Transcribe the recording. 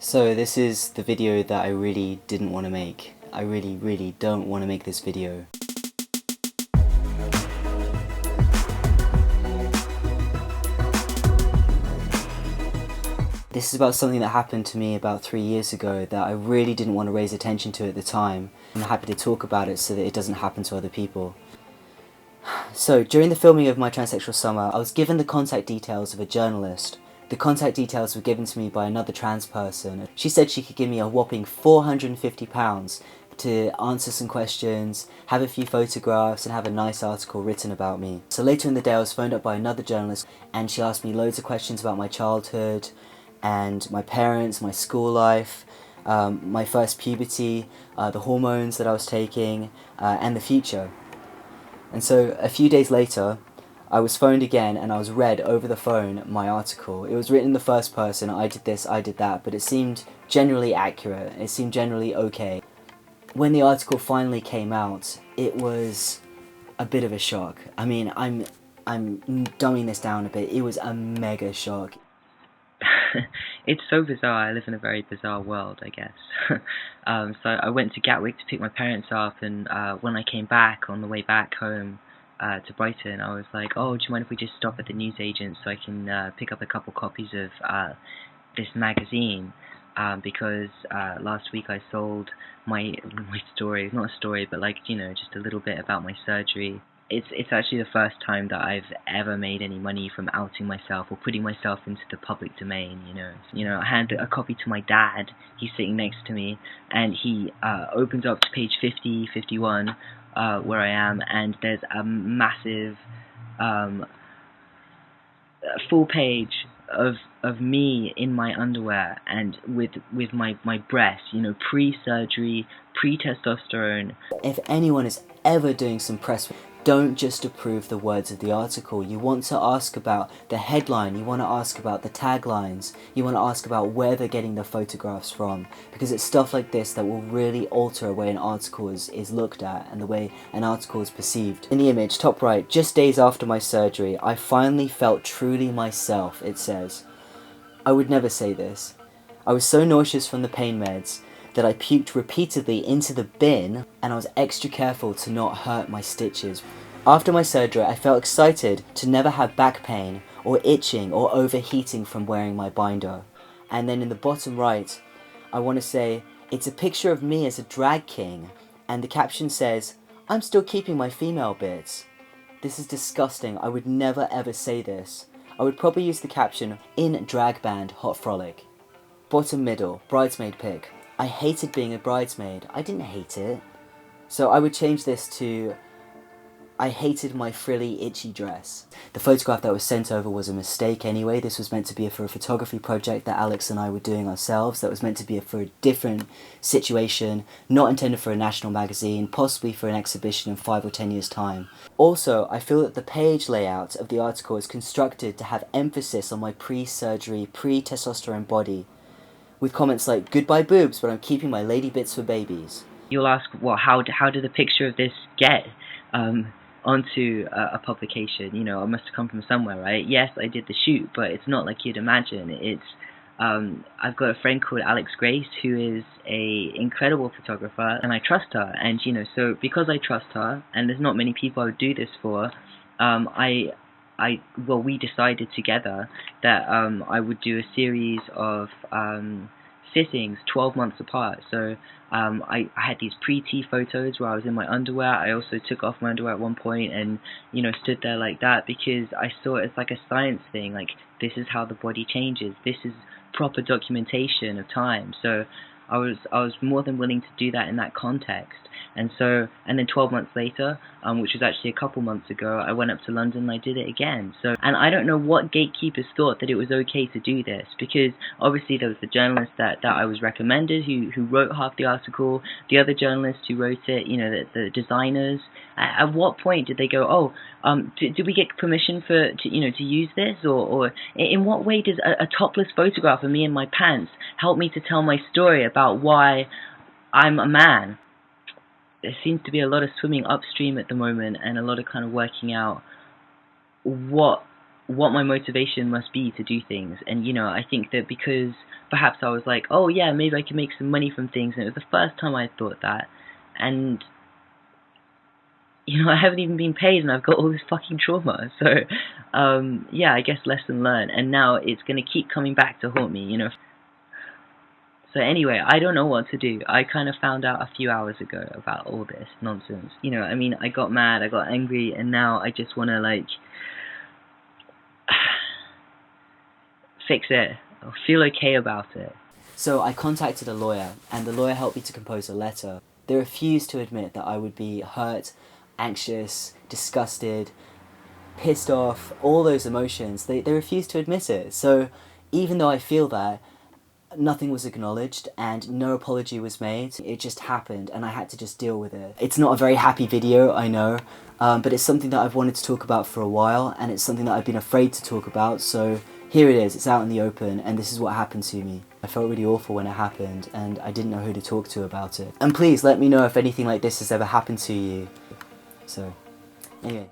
So this is the video that I really didn't want to make. I really don't want to make this video. This is about something that happened to me about 3 years ago that I really didn't want to raise attention to at the time. I'm happy to talk about it so that it doesn't happen to other people. So, during the filming of My Transsexual Summer, I was given the contact details of a journalist. The contact details were given to me by another trans person. She said she could give me a whopping £450 to answer some questions, have a few photographs, and have a nice article written about me. So later in the day I was phoned up by another journalist and she asked me loads of questions about my childhood and my parents, my school life, my first puberty, the hormones that I was taking, and the future. And so a few days later, I was phoned again and I was read over the phone my article. It was written in the first person, I did this, I did that, but it seemed generally accurate, it seemed generally okay. When the article finally came out, it was a bit of a shock. I mean, I'm dumbing this down a bit, it was a mega shock. It's so bizarre. I live in a very bizarre world, I guess. So I went to Gatwick to pick my parents up, and when I came back, on the way back home to Brighton, I was like, oh, do you mind if we just stop at the newsagent so I can pick up a couple copies of this magazine? Because last week I sold my story, not a story, but like, you know, just a little bit about my surgery. It's actually the first time that I've ever made any money from outing myself or putting myself into the public domain, you know. I handed a copy to my dad, he's sitting next to me, and he opens up to page 50, 51, where I am, and there's a massive full page of me in my underwear and with my breasts, you know, pre-surgery, pre-testosterone. If anyone is ever doing some press, don't just approve the words of the article. You want to ask about the headline, you want to ask about the taglines, you want to ask about where they're getting the photographs from, because it's stuff like this that will really alter the way an article is looked at and the way an article is perceived. In the image, top right, just days after my surgery, I finally felt truly myself, it says. I would never say this. I was so nauseous from the pain meds that I puked repeatedly into the bin, and I was extra careful to not hurt my stitches. After my surgery, I felt excited to never have back pain or itching or overheating from wearing my binder. And then in the bottom right, I want to say, it's a picture of me as a drag king, and the caption says, I'm still keeping my female bits. This is disgusting. I would never ever say this. I would probably use the caption, in drag band hot frolic. Bottom middle, bridesmaid pic. I hated being a bridesmaid. I didn't hate it. So I would change this to, I hated my frilly, itchy dress. The photograph that was sent over was a mistake anyway. This was meant to be for a photography project that Alex and I were doing ourselves. That was meant to be for a different situation, not intended for a national magazine, possibly for an exhibition in 5 or 10 years' time. Also, I feel that the page layout of the article is constructed to have emphasis on my pre-surgery, pre-testosterone body, with comments like, goodbye boobs, but I'm keeping my lady bits for babies. You'll ask, well, how did the picture of this get onto a publication? You know, it must have come from somewhere, right? Yes, I did the shoot, but it's not like you'd imagine. It's I've got a friend called Alex Grace who is a incredible photographer, and I trust her. And you know, so because I trust her, and there's not many people I would do this for, we decided together that I would do a series of sittings 12 months apart. So I had these pre-T photos where I was in my underwear. I also took off my underwear at one point and, you know, stood there like that because I saw it as like a science thing. Like, this is how the body changes. This is proper documentation of time. So I was more than willing to do that in that context. And then 12 months later, which was actually a couple months ago, I went up to London and I did it again. And I don't know what gatekeepers thought that it was okay to do this, because obviously there was the journalist that I was recommended who wrote half the article, the other journalists who wrote it, you know, the designers. At what point did they go, oh, did we get permission to use this, or in what way does a topless photograph of me in my pants help me to tell my story about why I'm a man? There seems to be a lot of swimming upstream at the moment, and a lot of kind of working out what what my motivation must be to do things. And, you know, I think that because perhaps I was like, oh yeah, maybe I can make some money from things, and it was the first time I thought that, and, you know, I haven't even been paid and I've got all this fucking trauma. So, yeah, I guess lesson learned, and now it's gonna keep coming back to haunt me, you know. So anyway, I don't know what to do. I kind of found out a few hours ago about all this nonsense. You know, I mean, I got mad, I got angry, and now I just want to, like, fix it, or feel okay about it. So I contacted a lawyer, and the lawyer helped me to compose a letter. They refused to admit that I would be hurt, anxious, disgusted, pissed off, all those emotions. They refused to admit it. So even though I feel that, nothing was acknowledged and no apology was made. It just happened and I had to just deal with it. It's not a very happy video, I know, but it's something that I've wanted to talk about for a while, and it's something that I've been afraid to talk about, so here it is, it's out in the open, and this is what happened to me. I felt really awful when it happened, and I didn't know who to talk to about it. And please let me know if anything like this has ever happened to you. So, anyway.